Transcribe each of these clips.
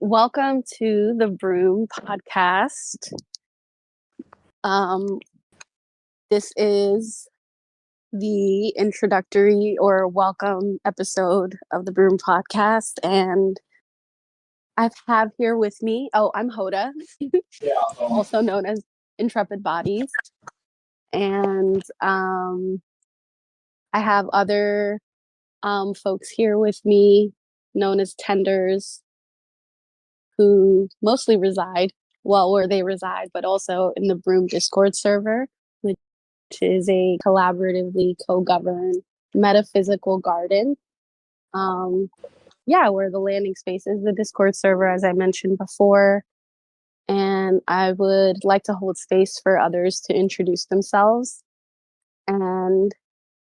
welcome to the Broom podcast. This is the introductory or welcome episode of the Broom podcast, and I have here with me, I'm Hoda, also known as Intrepid Bodies, and I have other folks here with me known as Tenders, who mostly reside, where they reside, but also in the Broom Discord server, which is a collaboratively co-governed metaphysical garden. Where the landing space is the Discord server, as I mentioned before. And I would like to hold space for others to introduce themselves and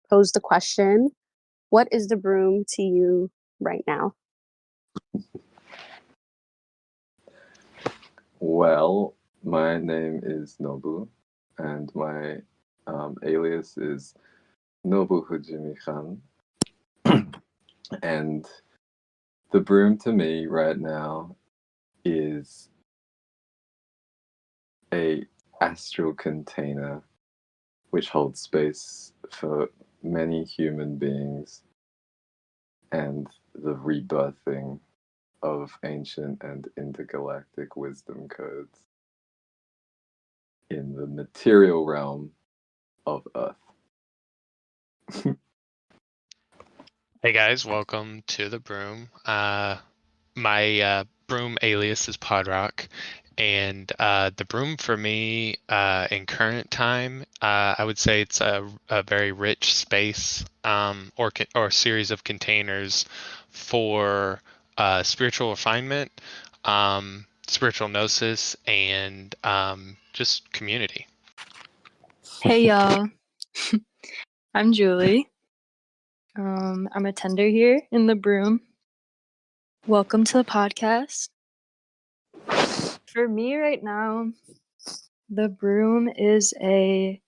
pose the question, what is the Broom to you right now? Well, my name is Nobu, and my alias is Nobu Hujimi-chan. And the Broom to me right now is a astral container which holds space for many human beings and the rebirthing of ancient and intergalactic wisdom codes in the material realm of Earth. Hey guys, welcome to the Broom. My Broom alias is Podrock, and the Broom for me in current time, I would say it's a very rich space or series of containers for spiritual refinement, spiritual gnosis, and just community. Hey y'all, I'm Julie. I'm a tender here in the Broom. Welcome to the podcast. For me right now, the Broom is a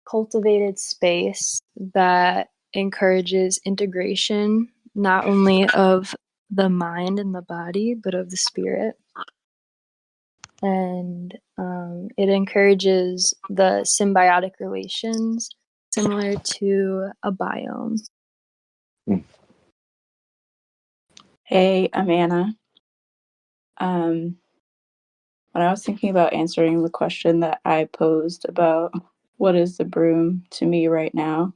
cultivated space that encourages integration not only of the mind and the body, but of the spirit. And it encourages the symbiotic relations similar to a biome. Hey, I'm Anna. When I was thinking about answering the question that I posed about what is the Broom to me right now,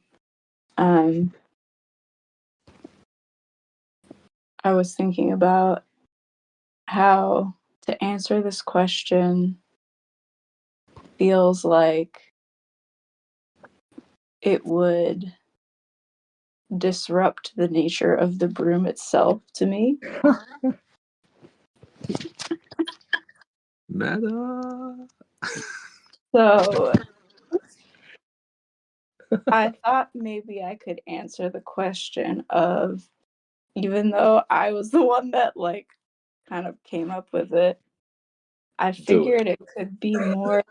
I was thinking about how to answer this question feels like it would disrupt the nature of the Broom itself to me. Meta. So I thought maybe I could answer the question of, even though I was the one that kind of came up with it, I figured it could be more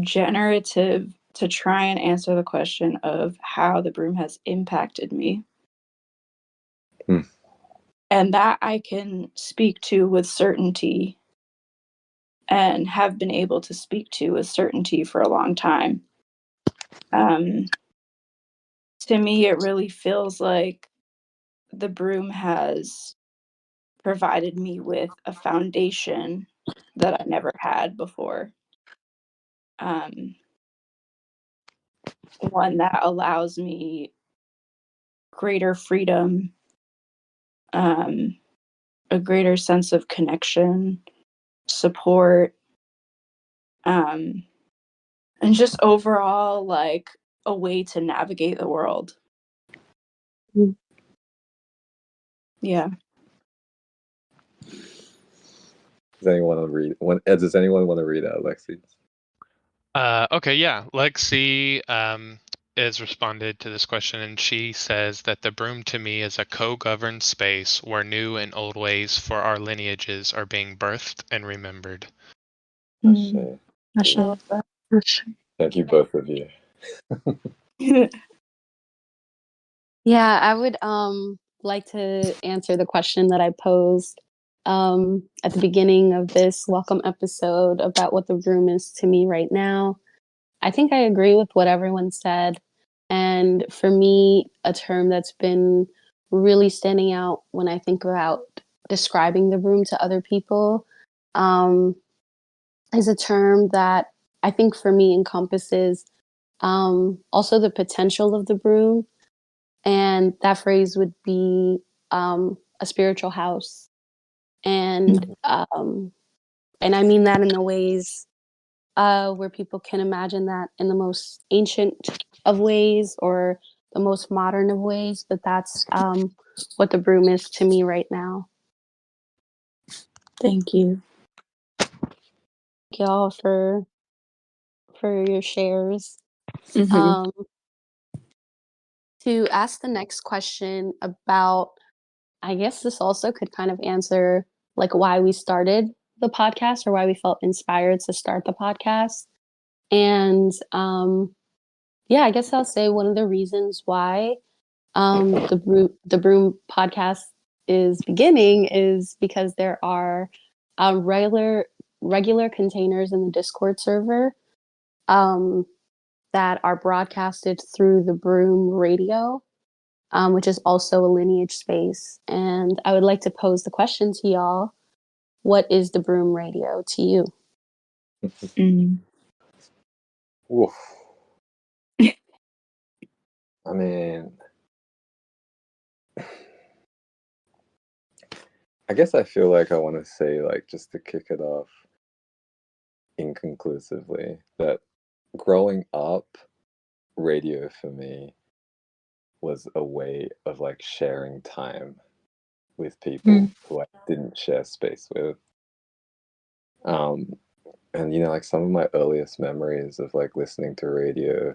generative to try and answer the question of how the Broom has impacted me. And that I can speak to with certainty and have been able to speak to with certainty for a long time. To me, it really feels like the Broom has provided me with a foundation that I never had before. One that allows me greater freedom, a greater sense of connection, support, and just overall a way to navigate the world. Yeah. Does anyone want to read out Lexi's? Okay, yeah. Lexi has responded to this question, and she says that the Broom to me is a co-governed space where new and old ways for our lineages are being birthed and remembered. I love that. Thank you, both of you. Yeah, I would like to answer the question that I posed at the beginning of this welcome episode about what the broom is to me right now. I think I agree with what everyone said. And for me, a term that's been really standing out when I think about describing the broom to other people um, is a term that I think for me encompasses also the potential of the broom. And that phrase would be a spiritual house. And I mean that in the ways where people can imagine that in the most ancient of ways or the most modern of ways. But that's what the broom is to me right now. Thank you. Thank y'all for your shares. Mm-hmm. To ask the next question about, I guess this also could kind of answer like why we started the podcast or why we felt inspired to start the podcast. And yeah, I guess I'll say one of the reasons why the Broom podcast is beginning is because there are regular containers in the Discord server um, that are broadcasted through the Broom radio, which is also a lineage space. And I would like to pose the question to y'all: what is the Broom radio to you? Mm. Oof. I mean, I guess I feel like I want to say, like, just to kick it off inconclusively, that growing up, radio for me was a way of like sharing time with people who I didn't share space with. And you know, like some of my earliest memories of like listening to radio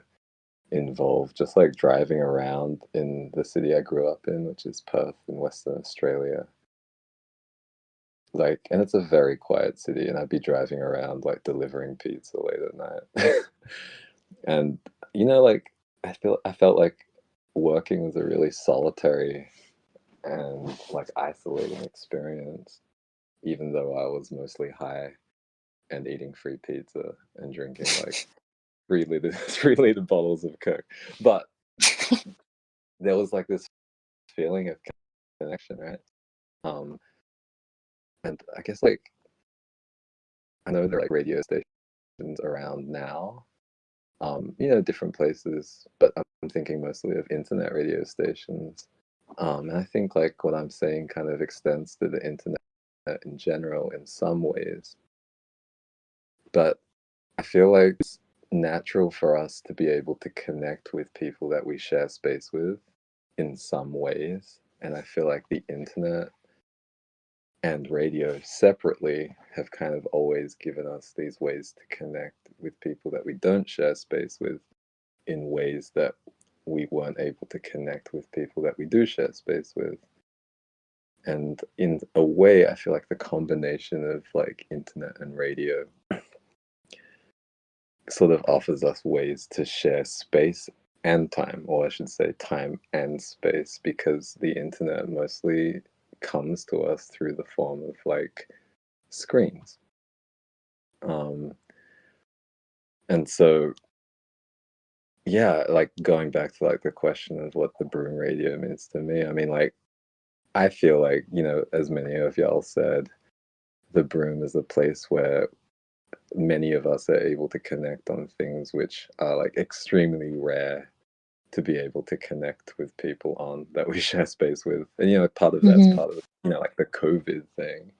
involve just like driving around in the city I grew up in, which is Perth in Western Australia. Like, and it's a very quiet city, and I'd be driving around like delivering pizza late at night. And you know, like I felt like working was a really solitary and like isolating experience, even though I was mostly high and eating free pizza and drinking like 3 liter 3 liter bottles of Coke. But there was like this feeling of connection, right? Um, and I guess like I know there are like radio stations around now, you know, different places, but I'm thinking mostly of internet radio stations. And I think like what I'm saying kind of extends to the internet in general in some ways. But I feel like it's natural for us to be able to connect with people that we share space with in some ways. And I feel like the internet and radio separately have kind of always given us these ways to connect with people that we don't share space with in ways that we weren't able to connect with people that we do share space with. And in a way, I feel like the combination of like internet and radio sort of offers us ways to share space and time, or I should say time and space, because the internet mostly comes to us through the form of like screens. And so, yeah, like going back to like the question of what the broom radio means to me, I mean, like, I feel like, you know, as many of y'all said, the broom is a place where many of us are able to connect on things which are like extremely rare to be able to connect with people on that we share space with. And you know, part of that's part of, you know, like the COVID thing.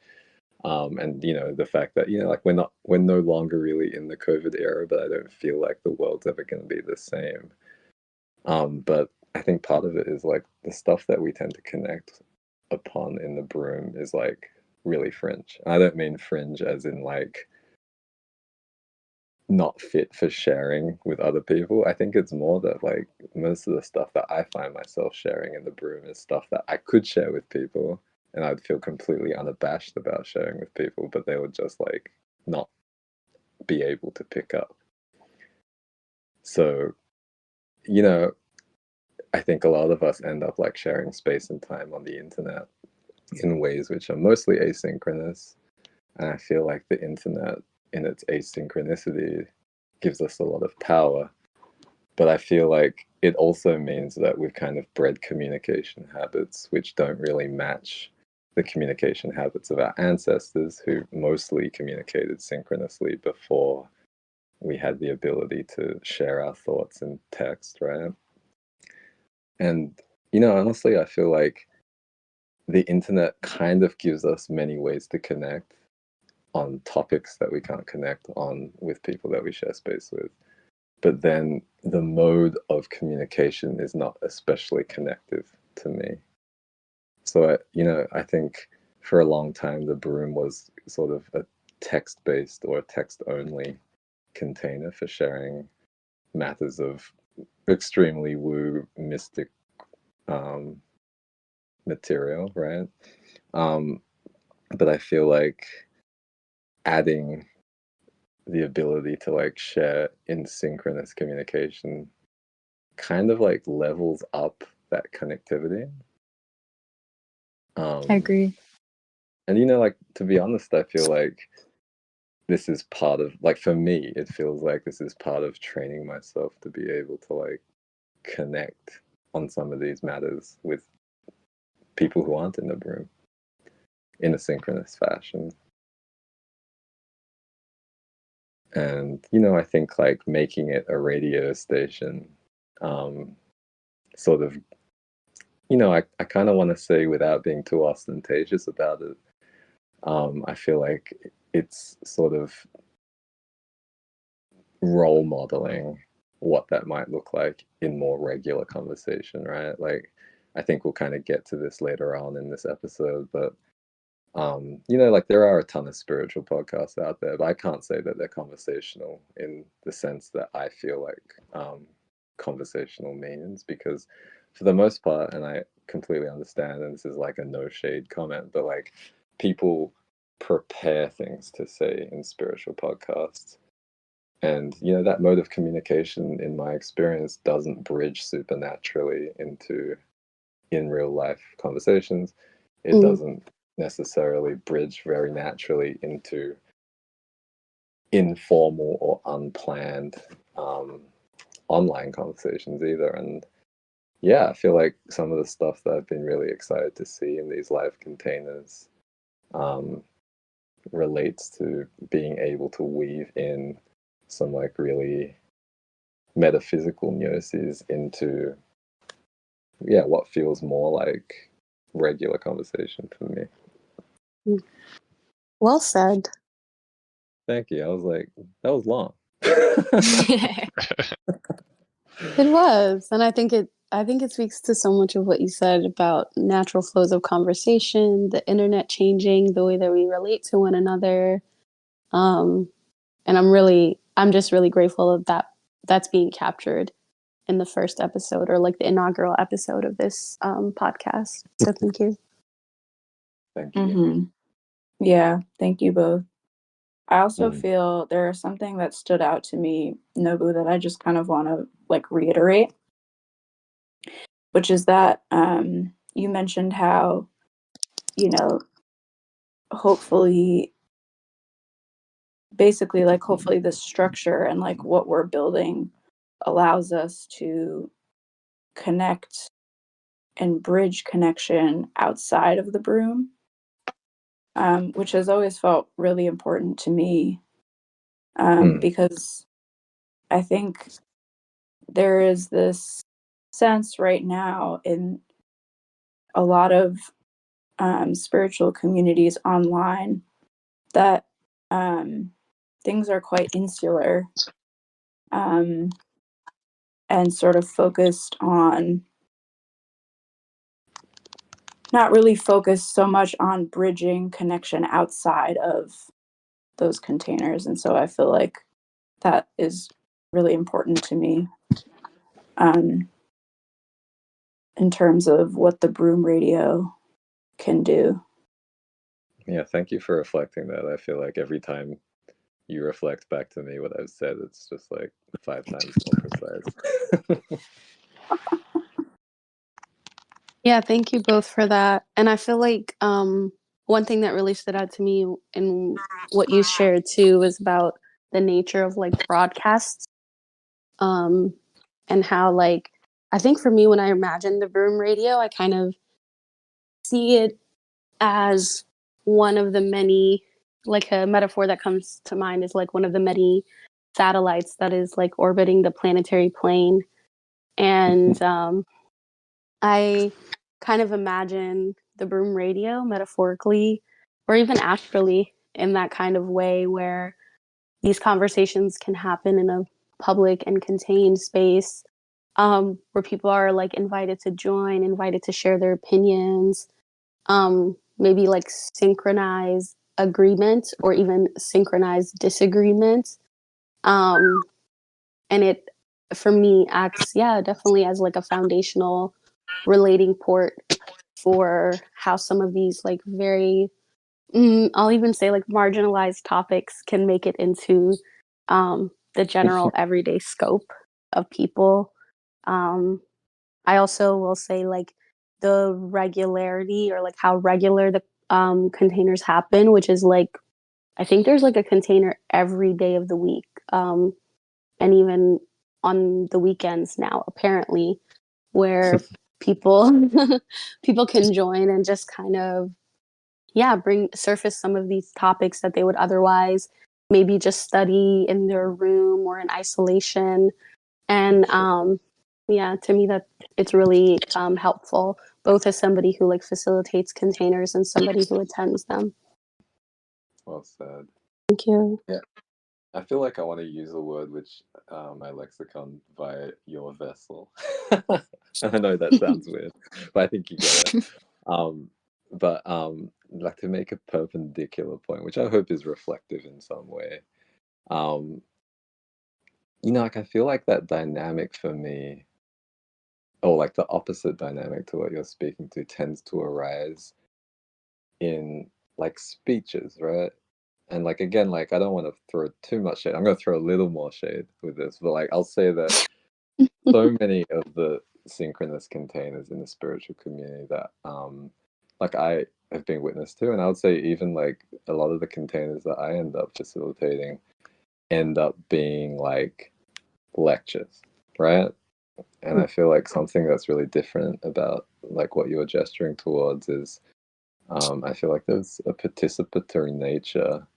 And you know, the fact that, you know, like we're no longer really in the COVID era, but I don't feel like the world's ever going to be the same. But I think part of it is like the stuff that we tend to connect upon in the broom is like really fringe. I don't mean fringe as in like not fit for sharing with other people. I think it's more that like most of the stuff that I find myself sharing in the broom is stuff that I could share with people and I'd feel completely unabashed about sharing with people, but they would just like not be able to pick up. So, you know, I think a lot of us end up like sharing space and time on the internet. in ways which are mostly asynchronous. And I feel like the internet, in its asynchronicity, gives us a lot of power. But I feel like it also means that we've kind of bred communication habits which don't really match the communication habits of our ancestors, who mostly communicated synchronously before we had the ability to share our thoughts in text, right? And, honestly, I feel like the internet kind of gives us many ways to connect on topics that we can't connect on with people that we share space with. But then the mode of communication is not especially connective to me. So, I think for a long time, the broom was sort of a text-based or text-only container for sharing matters of extremely woo, mystic material, right? But I feel like adding the ability to like share in synchronous communication kind of like levels up that connectivity. I agree. And like, to be honest, I feel like this is part of, like, for me, it feels like this is part of training myself to be able to like connect on some of these matters with people who aren't in the room in a synchronous fashion. And I think like making it a radio station, sort of, I kind of want to say, without being too ostentatious about it, I feel like it's sort of role modeling what that might look like in more regular conversation, right? Like, I think we'll kind of get to this later on in this episode, but like, there are a ton of spiritual podcasts out there, but I can't say that they're conversational in the sense that I feel like conversational means, because for the most part, and I completely understand, and this is like a no shade comment, but like, people prepare things to say in spiritual podcasts. And that mode of communication, in my experience, doesn't bridge supernaturally into in real life conversations. It doesn't necessarily bridge very naturally into informal or unplanned online conversations either. And yeah, I feel like some of the stuff that I've been really excited to see in these live containers relates to being able to weave in some like really metaphysical gnosis into what feels more like regular conversation for me. Well said. Thank you. I was like, that was long. It was, and I think it speaks to so much of what you said about natural flows of conversation, the internet changing the way that we relate to one another. And I'm just really grateful that that's being captured in the first episode, or like the inaugural episode of this podcast. So thank you. Thank you. Mm-hmm. Yeah, thank you both. I also feel there's something that stood out to me, Nobu, that I just kind of want to like reiterate, which is that you mentioned how, hopefully, basically, like, hopefully the structure and like what we're building allows us to connect and bridge connection outside of the broom, which has always felt really important to me, because I think there is this sense right now in a lot of spiritual communities online that things are quite insular, and sort of focused on, not really focused so much on bridging connection outside of those containers. And so I feel like that is really important to me, in terms of what the broom radio can do. Yeah, thank you for reflecting that. I feel like every time you reflect back to me what I've said, it's just like 5 times more precise. Yeah, thank you both for that. And I feel like one thing that really stood out to me in what you shared too was about the nature of like broadcasts, um, and how like I think for me when I imagine the Broom Radio, I kind of see it as one of the many, like a metaphor that comes to mind is like one of the many satellites that is like orbiting the planetary plane. And I kind of imagine the Broom Radio metaphorically or even astrally in that kind of way where these conversations can happen in a public and contained space, where people are like invited to join, invited to share their opinions, maybe like synchronize agreement or even synchronize disagreement. Um, and it, for me, acts, yeah, definitely as like a foundational relating port for how some of these like very, I'll even say like marginalized topics can make it into the general everyday scope of people. Um, I also will say like the regularity or like how regular the containers happen, which is like I think there's like a container every day of the week, and even on the weekends now, apparently, where people people can join and just kind of yeah bring surface some of these topics that they would otherwise maybe just study in their room or in isolation. And yeah, to me that it's really helpful, both as somebody who like facilitates containers and somebody who attends them. Well said. Thank you. Yeah. I feel like I want to use a word which my lexicon via your vessel. I know that sounds weird, but I think you get it. Um, but like to make a perpendicular point, which I hope is reflective in some way. Um, like I feel like that dynamic for me, or like the opposite dynamic to what you're speaking to, tends to arise in like speeches, right? And like again, like I don't want to throw too much shade. I'm gonna throw a little more shade with this, but like I'll say that so many of the synchronous containers in the spiritual community that like I have been witness to, and I would say even like a lot of the containers that I end up facilitating end up being like lectures, right? And I feel like something that's really different about like what you're gesturing towards is I feel like there's a participatory nature,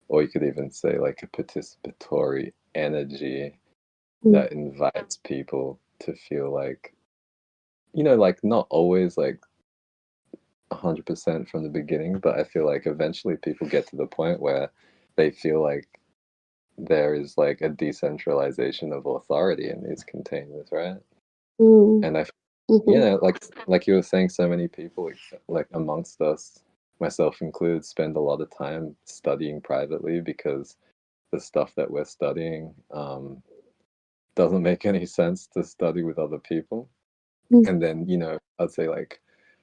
or you could even say like a participatory energy that invites people to feel like, like not always like 100% from the beginning, but I feel like eventually people get to the point where they feel like there is like a decentralization of authority in these containers, right? Mm-hmm. And like you were saying, so many people like amongst us, myself included, spend a lot of time studying privately because the stuff that we're studying doesn't make any sense to study with other people. And then, I'd say like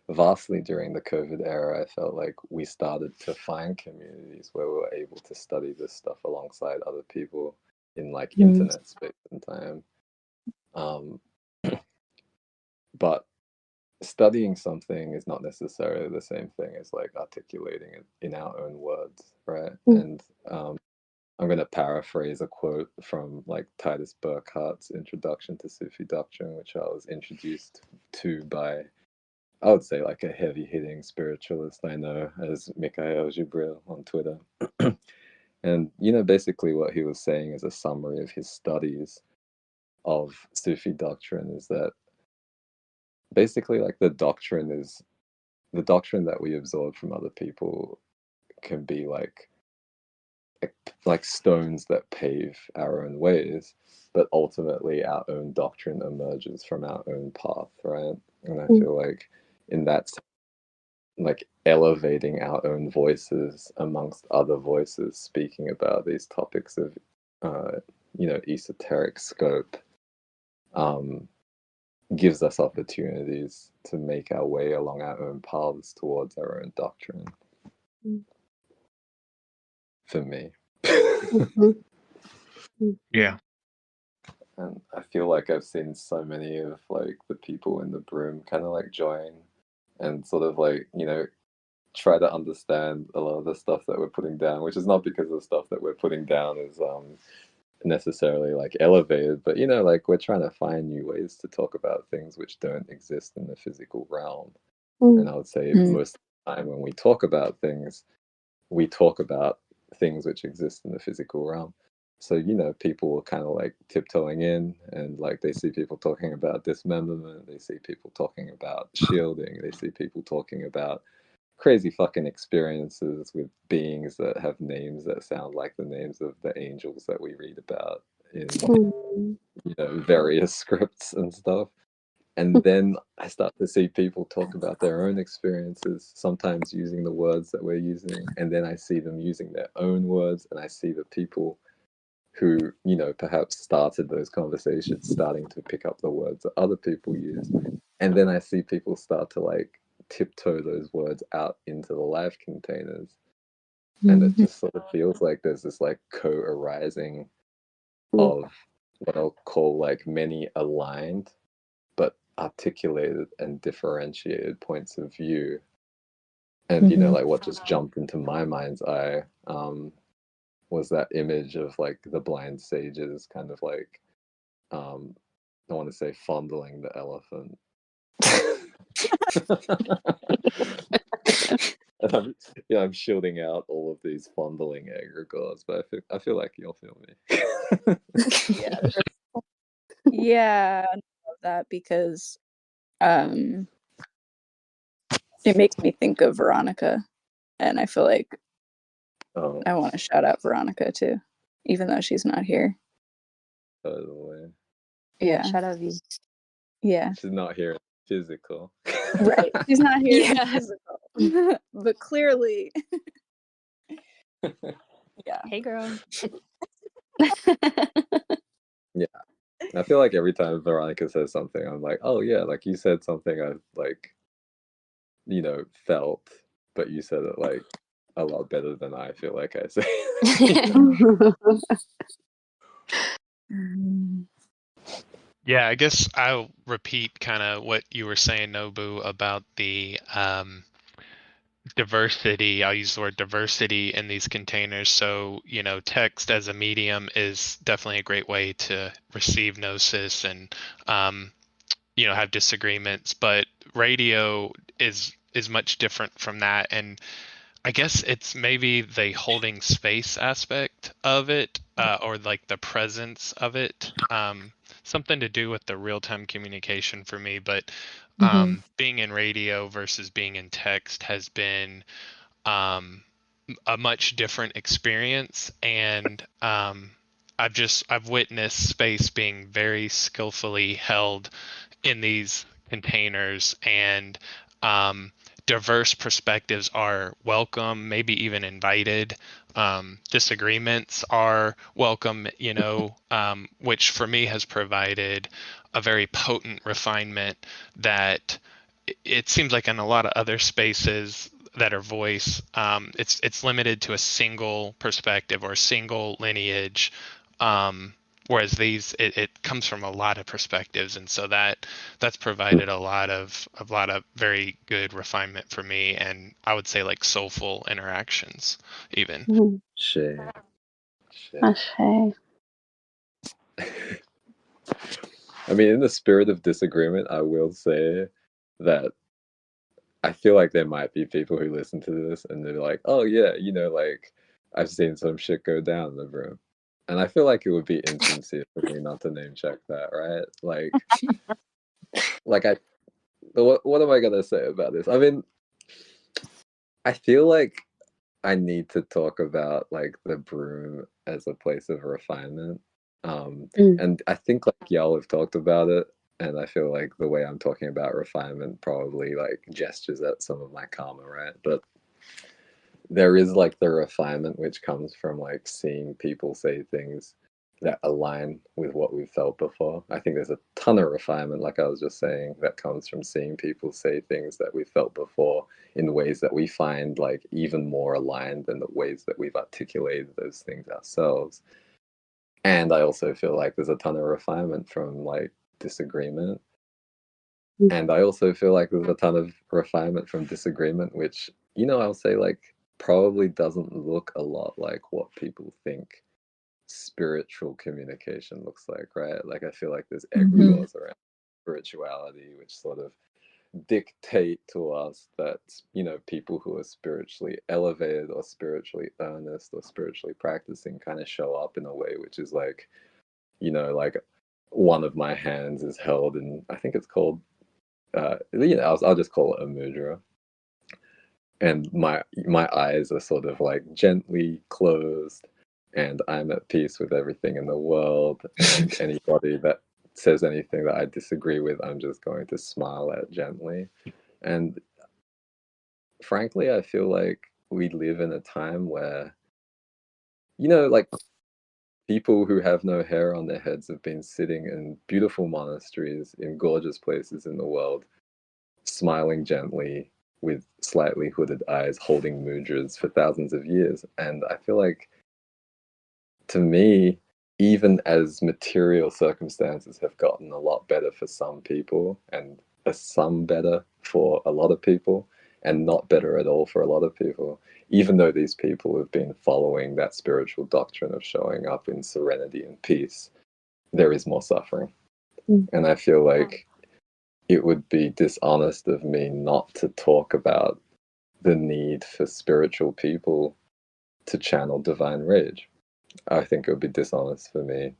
vastly during the COVID era, I felt like we started to find communities where we were able to study this stuff alongside other people in like internet space and time. Um, but studying something is not necessarily the same thing as like articulating it in our own words, right? And I'm going to paraphrase a quote from like Titus Burkhart's Introduction to Sufi Doctrine, which I was introduced to by, I would say, like a heavy hitting spiritualist I know as Mikhail Jibril on Twitter. And, basically what he was saying as a summary of his studies of Sufi doctrine is that basically like the doctrine that we absorb from other people can be like stones that pave our own ways, but ultimately our own doctrine emerges from our own path, right? And I feel like in that sense, like elevating our own voices amongst other voices speaking about these topics of esoteric scope, um, gives us opportunities to make our way along our own paths towards our own doctrine. For me. Yeah. And I feel like I've seen so many of like the people in the Broom kind of like join and sort of like, try to understand a lot of the stuff that we're putting down, which is not because the stuff that we're putting down is necessarily like elevated, but like we're trying to find new ways to talk about things which don't exist in the physical realm. And I would say Mm. most of the time when we talk about things, we talk about things which exist in the physical realm. So, people are kind of like tiptoeing in, and like they see people talking about dismemberment, they see people talking about shielding, they see people talking about crazy fucking experiences with beings that have names that sound like the names of the angels that we read about in various scripts and stuff. And then I start to see people talk about their own experiences, sometimes using the words that we're using, and then I see them using their own words, and I see the people who perhaps started those conversations starting to pick up the words that other people use, and then I see people start to like tiptoe those words out into the live containers, and it just sort of feels like there's this like co-arising of what I'll call like many aligned but articulated and differentiated points of view. And like what just jumped into my mind's eye was that image of like the blind sages kind of like I want to say fondling the elephant. And I'm shielding out all of these fondling egregores, but I feel like you'll feel me. Yeah. Yeah, I love that because it makes me think of Veronica, and I feel like Oh, I want to shout out Veronica too, even though she's not here. totally. Yeah, Shout out V. yeah, She's not here in physical. right. She's not here in Yeah. physical, but clearly, yeah. Hey, girl. Yeah. I feel like every time Veronica says something, I'm like, oh yeah, like you said something I like, felt, but you said it like a lot better than I feel like I say. Yeah, I guess I'll repeat kind of what you were saying, Nobu, about the diversity. I'll use the word diversity in these containers. So, text as a medium is definitely a great way to receive gnosis and, have disagreements. But radio is much different from that. And I guess it's maybe the holding space aspect of it, or like the presence of it. Something to do with the real-time communication for me. But being in radio versus being in text has been um, a much different experience, and I've witnessed space being very skillfully held in these containers, and um, diverse perspectives are welcome, maybe even invited. Disagreements are welcome, which for me has provided a very potent refinement that it seems like in a lot of other spaces that are voice, it's limited to a single perspective or a single lineage. Whereas these, it comes from a lot of perspectives, and so that's provided a lot of very good refinement for me, and I would say like soulful interactions even. Shit. Okay. I mean, in the spirit of disagreement, I will say that I feel like there might be people who listen to this and they're like, oh, yeah, like I've seen some shit go down in the room. And I feel like it would be insincere for me not to name check that, right? Like what am I gonna say about this? I mean, I feel like I need to talk about like the broom as a place of refinement. And I think like y'all have talked about it, and I feel like the way I'm talking about refinement probably like gestures at some of my karma, right? But there is like the refinement which comes from like seeing people say things that align with what we've felt before. I think there's a ton of refinement, like I was just saying, that comes from seeing people say things that we felt before in ways that we find like even more aligned than the ways that we've articulated those things ourselves. And I also feel like there's a ton of refinement from like disagreement. And I also feel like there's a ton of refinement from disagreement, which, I'll say like probably doesn't look a lot like what people think spiritual communication looks like, right? Like I feel like there's egregores around spirituality, which sort of dictate to us that, people who are spiritually elevated or spiritually earnest or spiritually practicing kind of show up in a way which is like, like one of my hands is held in, I think it's called, I'll just call it a mudra, and my eyes are sort of like gently closed, and I'm at peace with everything in the world, and anybody that says anything that I disagree with, I'm just going to smile at gently. And frankly, I feel like we live in a time where, like people who have no hair on their heads have been sitting in beautiful monasteries in gorgeous places in the world, smiling gently with slightly hooded eyes, holding mudras for thousands of years. And I feel like, to me, even as material circumstances have gotten a lot better for some people, and some better for a lot of people, and not better at all for a lot of people, even though these people have been following that spiritual doctrine of showing up in serenity and peace, there is more suffering. And I feel like it would be dishonest of me not to talk about the need for spiritual people to channel divine rage. I think it would be dishonest for me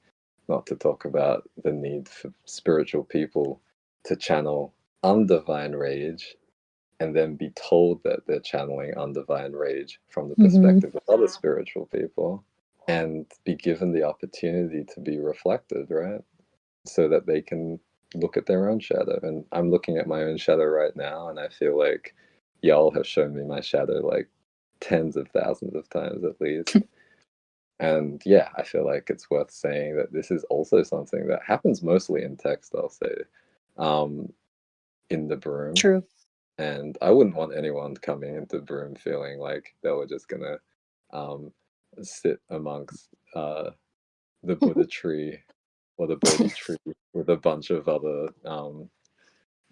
not to talk about the need for spiritual people to channel undivine rage and then be told that they're channeling undivine rage from the perspective of other spiritual people, and be given the opportunity to be reflected, right? So that they can look at their own shadow. And I'm looking at my own shadow right now, and I feel like y'all have shown me my shadow like tens of thousands of times at least. And yeah, I feel like it's worth saying that this is also something that happens mostly in text, I'll say, in the broom. True. And I wouldn't want anyone coming into broom feeling like they were just gonna sit amongst the Buddha tree or the Bodhi tree with a bunch of other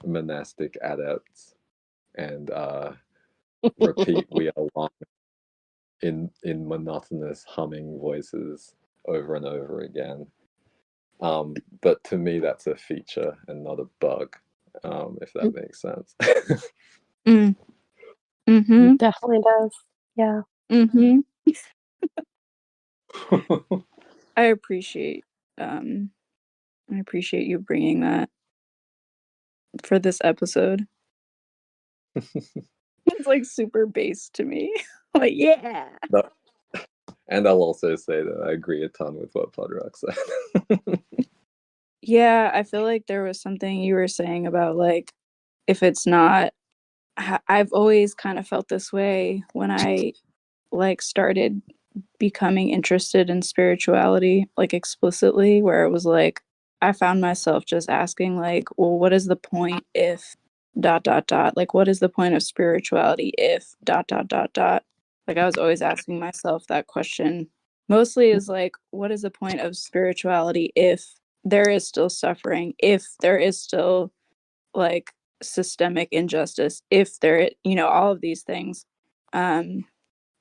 monastic adepts and repeat "We are one" in monotonous humming voices over and over again. But to me, that's a feature and not a bug, if that makes sense. Mm-hmm. Definitely does. Yeah. Mm-hmm. I appreciate you bringing that for this episode. It's like super bass to me. Like, yeah. No. And I'll also say that I agree a ton with what Podrock said. Yeah, I feel like there was something you were saying about like, if it's not, I've always kind of felt this way when I like started becoming interested in spirituality, like explicitly, where it was like, I found myself just asking like, well, what is the point if ... like, what is the point of spirituality if ... like, I was always asking myself that question. Mostly is like, what is the point of spirituality if there is still suffering, if there is still like systemic injustice, if there, all of these things. And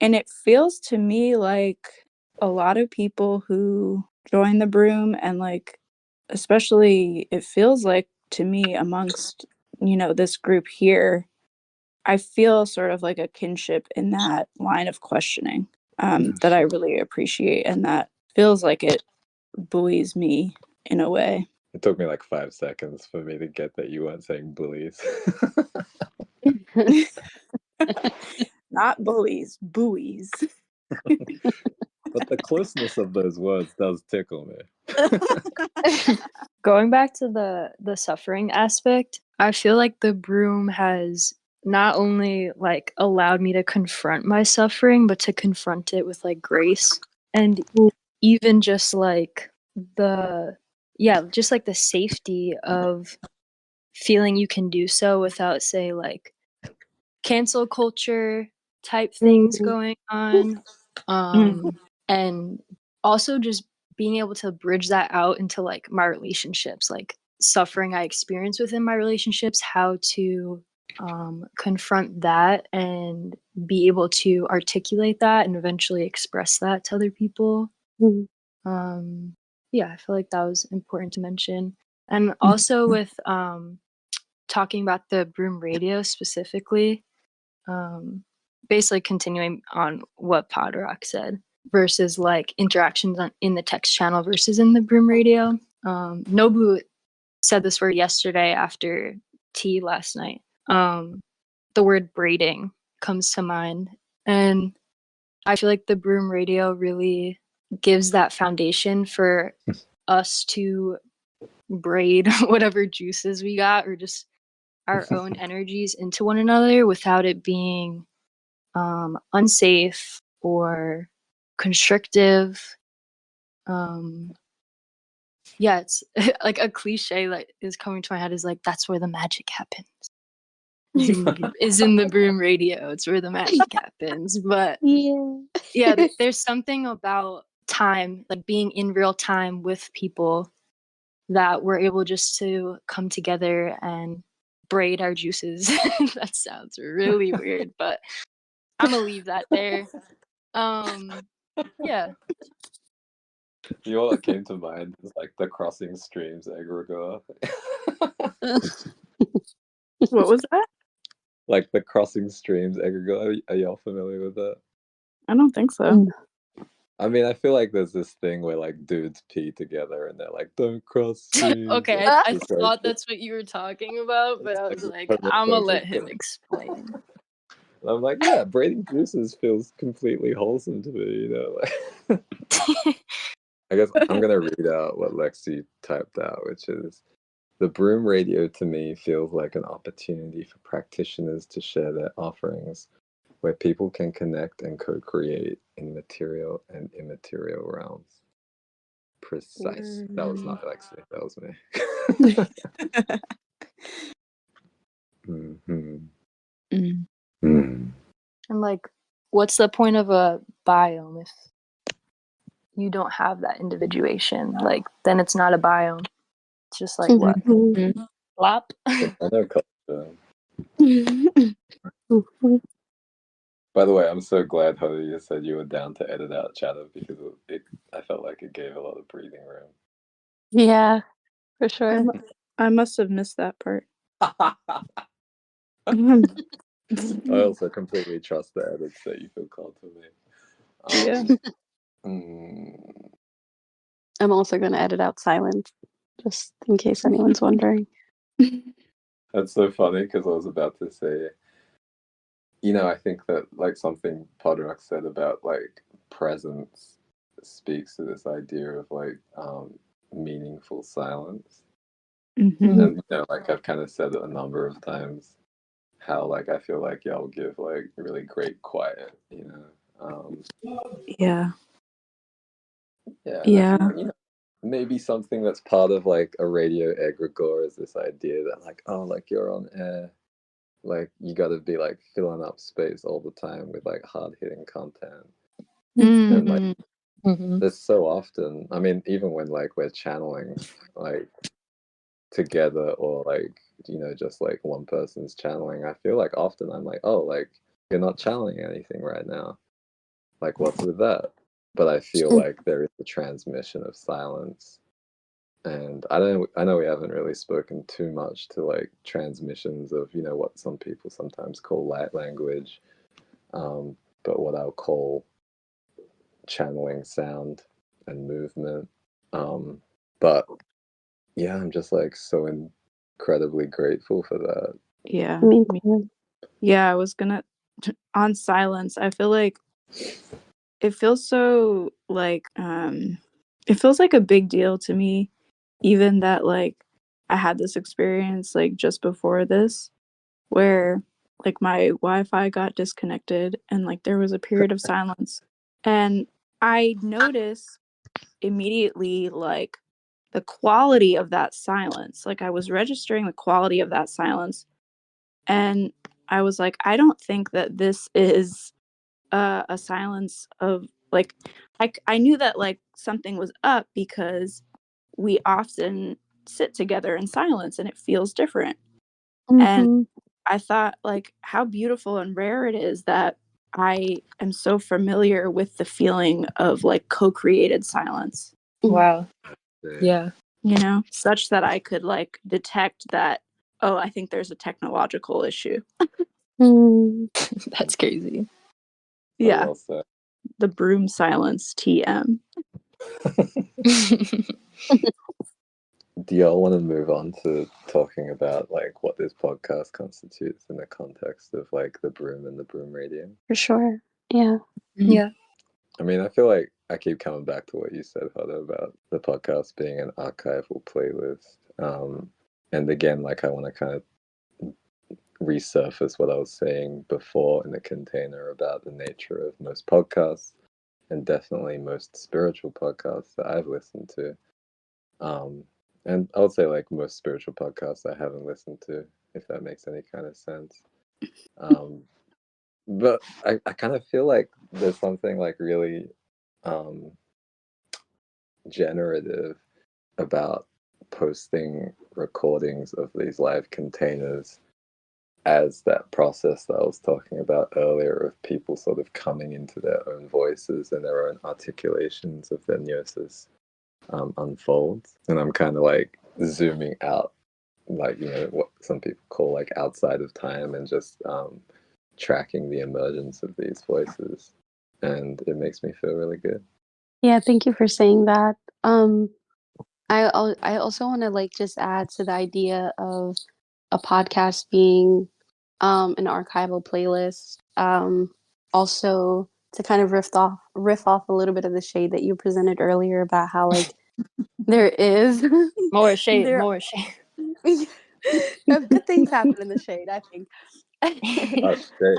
it feels to me like a lot of people who join the broom, and like, especially it feels like to me amongst, this group here, I feel sort of like a kinship in that line of questioning, that I really appreciate, and that feels like it buoys me in a way. It took me like 5 seconds for me to get that you weren't saying bullies. Not bullies, buoys. But the closeness of those words does tickle me. Going back to the suffering aspect, I feel like the broom has not only like allowed me to confront my suffering, but to confront it with like grace, and even just like just like the safety of feeling you can do so without, say, like cancel culture type things going on, and also just being able to bridge that out into like my relationships. Like suffering I experience within my relationships, how to confront that and be able to articulate that and eventually express that to other people. Yeah, I feel like that was important to mention. And also with talking about the broom radio specifically, basically continuing on what Podrock said versus like interactions in the text channel versus in the broom radio. Nobu said this word yesterday after tea last night. The word braiding comes to mind, and I feel like the broom radio really gives that foundation for us to braid whatever juices we got or just our own energies into one another without it being unsafe or constrictive. Yeah, it's like a cliche that is coming to my head is like, that's where the magic happens. Is in the broom radio. It's where the magic happens. But yeah, there's something about time, like being in real time with people, that we're able just to come together and braid our juices. That sounds really weird, but I'm gonna leave that there. Yeah. You know what came to mind is like the crossing streams egregore. What was that? Like the crossing streams egregore. Are y'all familiar with that? I don't think so. I mean, I feel like there's this thing where like dudes pee together and they're like, "Don't cross streams." Okay, Like, I it's like- thought that's what you were talking about, but I was like, homophobic I'm gonna let him thing. explain. And I'm like, yeah, braiding juices feels completely wholesome to me, you know. Like, I guess I'm gonna read out what Lexi typed out, which is, the broom radio to me feels like an opportunity for practitioners to share their offerings, where people can connect and co-create in material and immaterial realms. Precise. That was not Lexi. That was me. And like, what's the point of a biome if you don't have that individuation? Like, then it's not a biome. It's just like what? Flop? I know culture. By the way, I'm so glad, Holly, you said you were down to edit out chatter because I felt like it gave a lot of breathing room. Yeah, for sure. I must have missed that part. I also completely trust the edits that you feel called to me. Yeah. I'm also going to edit out silence, just in case anyone's wondering. That's so funny because I was about to say, you know, I think that like something Podrock said about like presence speaks to this idea of like meaningful silence. And you know, like I've kind of said it a number of times, how like I feel like y'all give like really great quiet, you know. Yeah. Yeah. Yeah. I think, you know, maybe something that's part of like a radio egregore is this idea that like, oh, like you're on air, like you got to be like filling up space all the time with like hard hitting content. And like there's so often, I mean, even when like we're channeling like together or like, you know, just like one person's channeling, I feel like often I'm like, oh, like you're not channeling anything right now, like what's with that? But I feel like there is a transmission of silence. And I know we haven't really spoken too much to like transmissions of, you know, what some people sometimes call light language, but what I'll call channeling sound and movement. But yeah, I'm just like so incredibly grateful for that. Yeah. Me too. Yeah, I was gonna on silence. I feel like it feels so like it feels like a big deal to me, even that like I had this experience like just before this where like my Wi-Fi got disconnected and like there was a period of silence, and I noticed immediately like the quality of that silence. Like I was registering the quality of that silence, and I was like, I don't think that this is a silence of like I knew that like something was up because we often sit together in silence and it feels different. Mm-hmm. And I thought, like, how beautiful and rare it is that I am so familiar with the feeling of like co-created silence. Wow. Yeah. Yeah. Such that I could like detect that, oh, I think there's a technological issue. That's crazy. Yeah. Well said. The broom silence TM. Do y'all want to move on to talking about like what this podcast constitutes in the context of like the broom and the broom radio? For sure. Yeah. Yeah. I mean, I feel like I keep coming back to what you said, Huda, about the podcast being an archival playlist. And again, like I want to kind of resurface what I was saying before in the container about the nature of most podcasts and definitely most spiritual podcasts that I've listened to. And I would say like most spiritual podcasts I haven't listened to, if that makes any kind of sense. But I kind of feel like there's something like really generative about posting recordings of these live containers as that process that I was talking about earlier of people sort of coming into their own voices and their own articulations of their gnosis unfolds. And I'm kind of like zooming out, like, you know, what some people call like outside of time and just tracking the emergence of these voices. And it makes me feel really good. Yeah, thank you for saying that. I also want to like just add to the idea of a podcast being an archival playlist. Also to kind of riff off a little bit of the shade that you presented earlier about how like there is More shade. there More shade. good things happen in the shade, I think. That's great.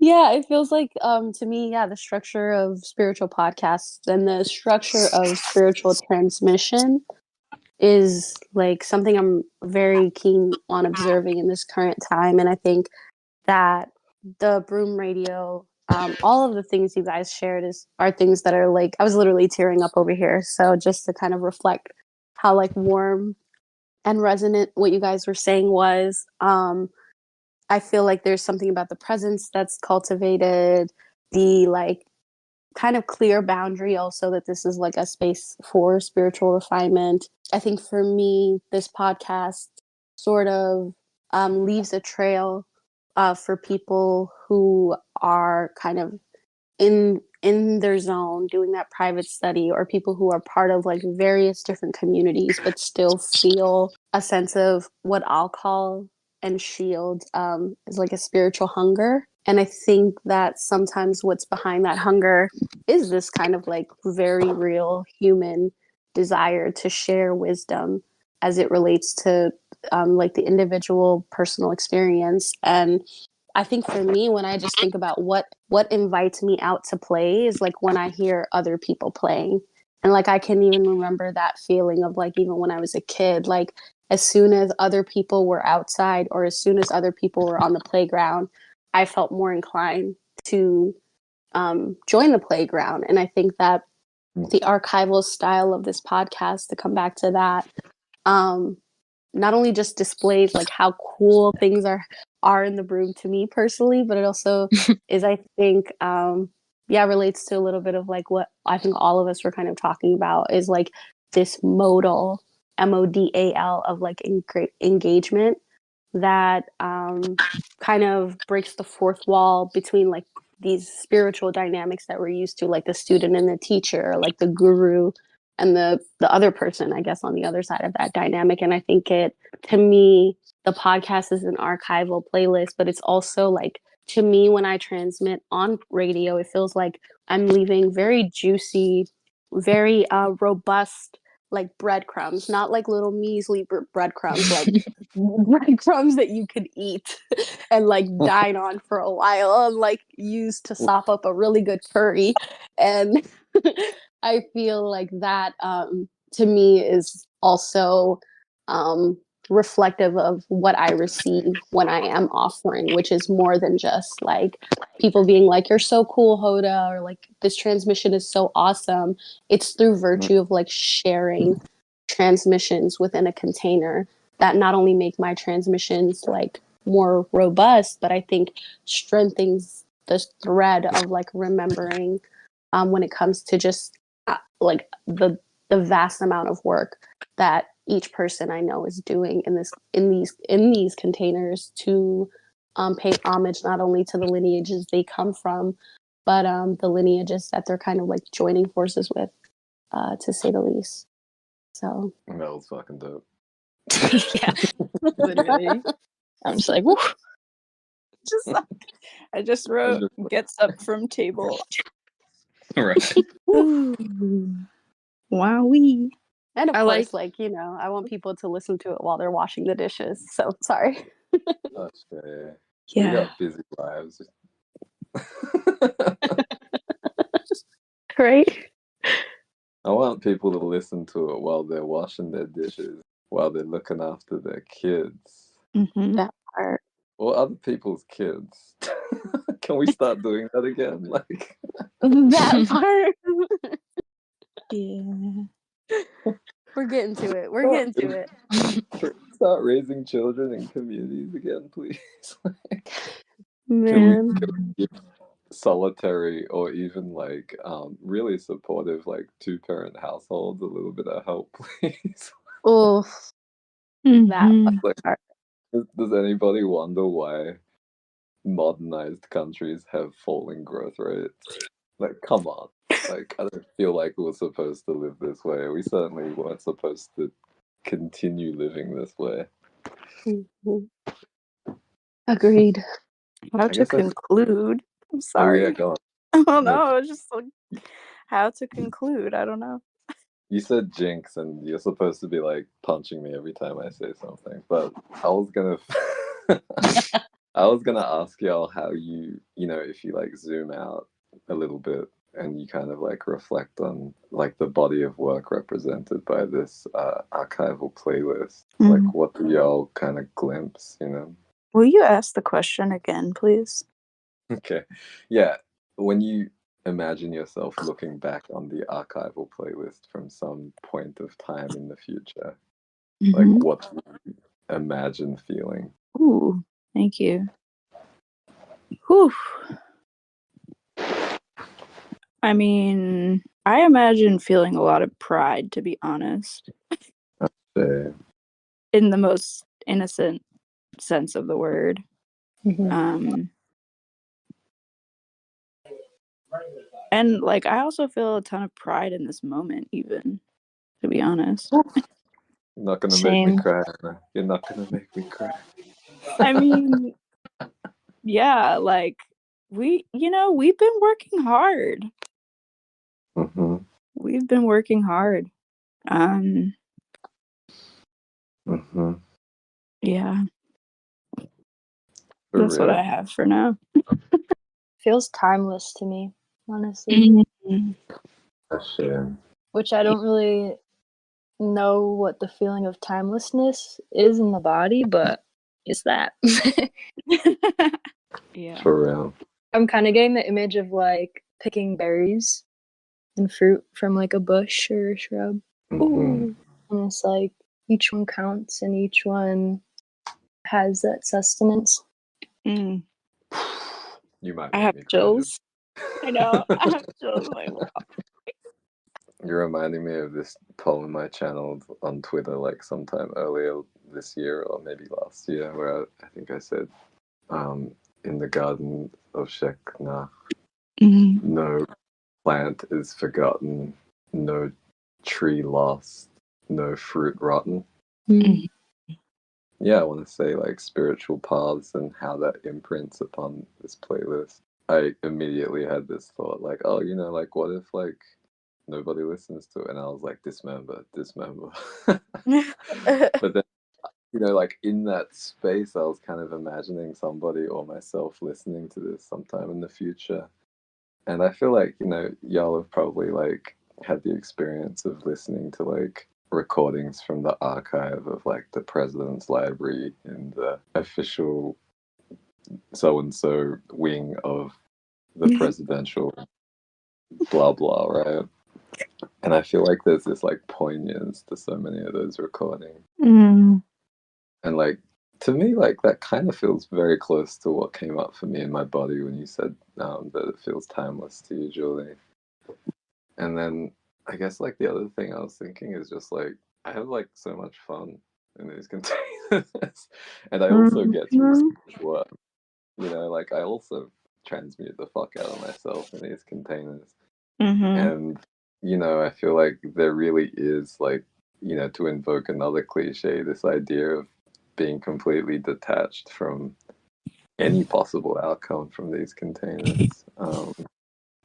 Yeah, it feels like to me, yeah, the structure of spiritual podcasts and the structure of spiritual transmission is like something I'm very keen on observing in this current time. And I think that the broom radio, all of the things you guys shared are things that are like I was literally tearing up over here. So just to kind of reflect how like warm and resonant what you guys were saying was, I feel like there's something about the presence that's cultivated, the like kind of clear boundary also that this is like a space for spiritual refinement. I think for me, this podcast sort of leaves a trail for people who are kind of in their zone doing that private study, or people who are part of like various different communities but still feel a sense of what I'll call and shield is like a spiritual hunger. And I think that sometimes what's behind that hunger is this kind of like very real human desire to share wisdom as it relates to like the individual personal experience. And I think for me, when I just think about what invites me out to play is like when I hear other people playing. And like I can even remember that feeling of like even when I was a kid, like as soon as other people were outside or as soon as other people were on the playground, I felt more inclined to join the playground. And I think that the archival style of this podcast, to come back to that, not only just displays like how cool things are in the broom to me personally, but it also is, I think, yeah, relates to a little bit of like what I think all of us were kind of talking about is like this modal MODAL of like engagement that kind of breaks the fourth wall between like these spiritual dynamics that we're used to, like the student and the teacher, like the guru and the other person, I guess, on the other side of that dynamic. And I think it, to me, the podcast is an archival playlist, but it's also like, to me, when I transmit on radio, it feels like I'm leaving very juicy, very robust, like breadcrumbs, not like little measly breadcrumbs, like breadcrumbs that you could eat and like dine on for a while and like use to sop up a really good curry. And I feel like that to me is also reflective of what I receive when I am offering, which is more than just like people being like, "You're so cool, Hoda," or like, "This transmission is so awesome." It's through virtue of like sharing transmissions within a container that not only make my transmissions like more robust, but I think strengthens the thread of like remembering when it comes to just like the vast amount of work that each person I know is doing in these containers to pay homage not only to the lineages they come from, but the lineages that they're kind of like joining forces with, to say the least. So That was fucking dope. Yeah, literally. I'm just like, woo. Just I just wrote "gets up from table." Right. Ooh. Wowee. and of I course, like- like I want people to listen to it while they're washing the dishes. So sorry. That's fair. We Yeah. got busy lives. Right? I want people to listen to it while they're washing their dishes, while they're looking after their kids, Mm-hmm. That part. or other people's kids. Can we start doing that again? Like, That part. Yeah. We're getting to it. We're getting to it. can we start raising children in communities again, please? Man. Can we give solitary or even like really supportive like two-parent households a little bit of help, please? Oh, that Mhm. Like, part. does anybody wonder why modernized countries have falling growth rates? Like, come on. Like, I don't feel like we were supposed to live this way. We certainly weren't supposed to continue living this way. Mhm. Agreed. How I to guess I. conclude? I'm Oh yeah, sorry. go on. Oh No, no, it's just like how to conclude. I don't know. you said jinx, and you're supposed to be like punching me every time I say something. But I was gonna, I was gonna ask y'all how you know, if you like zoom out a little bit and you kind of like reflect on like the body of work represented by this archival playlist. Like, what do y'all kind of glimpse? You know? Will you ask the question again, please? Okay, yeah. When you imagine yourself looking back on the archival playlist from some point of time in the future, like Mhm. what do you imagine feeling? Ooh, thank you. Whew. I mean, I imagine feeling a lot of pride, to be honest, Say, in the most innocent sense of the word. Mhm. And like, I also feel a ton of pride in this moment, even, to be honest. you're not gonna make me Same. cry, Anna. You're not gonna make me cry. I mean, yeah, like, we've been working hard. Mm-hmm. We've been working hard. Mm-hmm. Yeah, For that's what I real. have for now. Feels timeless to me, honestly. Mhm. That's shame. Which I don't really know what the feeling of timelessness is in the body, but it's that. Yeah. For real. I'm kind of getting the image of like picking berries and fruit from like a bush or a shrub. Mm-hmm. Ooh. And it's like each one counts and each one has that sustenance. Mm. You might I make have me cry. chills. I know. I have chills. Like, You're reminding me of this poem I channeled on Twitter like sometime earlier this year or maybe last year, where I think I said, in the garden of Shekna, mhm. no plant is forgotten, no tree lost, no fruit rotten. Mhm. Yeah, I want to say like spiritual paths and how that imprints upon this playlist. I immediately had this thought like, oh, you know, like what if like nobody listens to it? And I was like, dismember, dismember. But then, you know, like in that space, I was kind of imagining somebody or myself listening to this sometime in the future. And I feel like, you know, y'all have probably like had the experience of listening to like recordings from the archive of like the president's library in the official so-and-so wing of the presidential blah blah, right? And I feel like there's this like poignance to so many of those recordings. Mm. And like to me, like that kind of feels very close to what came up for me in my body when you said that it feels timeless to you, Julie. And then I guess like the other thing I was thinking is just like I have like so much fun in these containers, and I also get through so much work. You know, like I also transmute the fuck out of myself in these containers, and you know, I feel like there really is like, you know, to invoke another cliche, this idea of being completely detached from any possible outcome from these containers.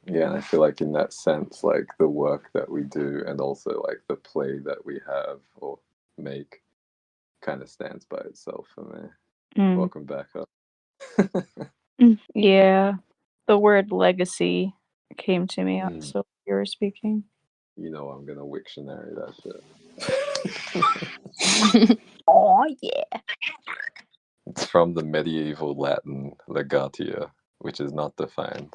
Yeah, and I feel like in that sense, like the work that we do and also like the play that we have or make kind of stands by itself for me. Welcome back up. Yeah, the word legacy came to me Mm. so you were speaking. You know I'm gonna Wiktionary that shit. Oh yeah. It's from the medieval Latin legatia, which is not defined.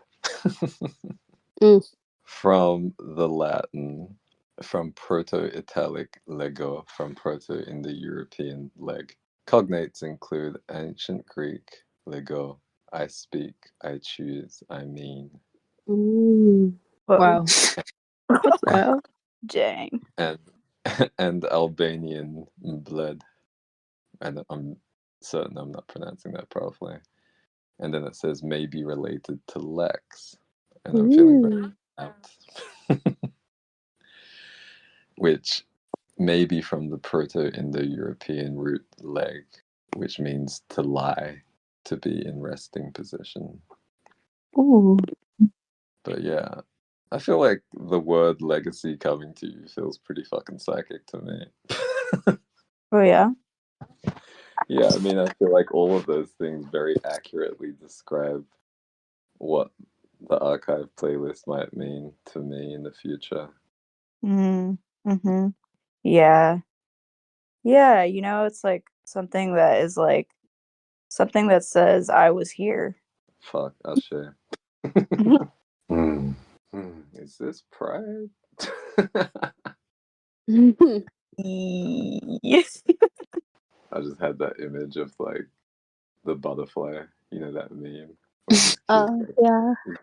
From the Latin, from Proto-Italic lego, from Proto-Indo-European leg. Cognates include ancient Greek lego, I speak, I choose, I mean. Wow. Wow. Dang. And Albanian bled. And I'm certain I'm not pronouncing that properly. And then it says may be related to Lex. And I'm feeling very out. Which may be from the Proto-Indo-European root leg, which means to lie, to be in resting position. Ooh. But yeah, I feel like the word legacy coming to you feels pretty fucking psychic to me. Oh yeah. Yeah, I mean, I feel like all of those things very accurately describe what the archive playlist might mean to me in the future. Mm-hmm. Yeah. Yeah, you know, it's like something that is like something that says I was here. Fuck, Ashe. Is this pride? Yes. I just had that image of like the butterfly, you know, that meme where this kid like, Yeah. is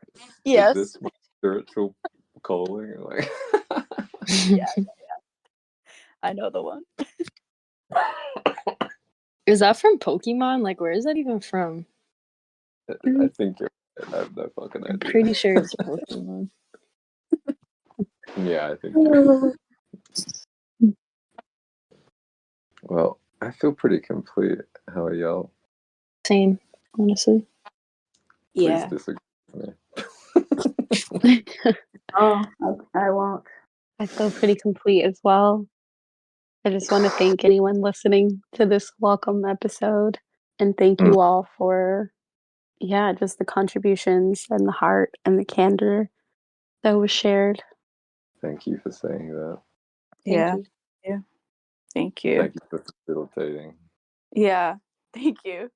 Yes. this my spiritual calling? Like, Yeah. I know the one. Is that from Pokemon? Like, where is that even from? I think you're right. I have no fucking I'm idea. pretty sure it's Pokemon. Yeah, I think you're right. Well, I feel pretty complete. How are y'all? Same, honestly. Please Yeah. disagree with me. Oh, I won't. I feel pretty complete as well. I just want to thank anyone listening to this welcome episode and thank you all for, yeah, just the contributions and the heart and the candor that was shared. Thank you for saying that. Thank Yeah. you. Yeah. Thank you. Thank you for facilitating. Yeah. Thank you.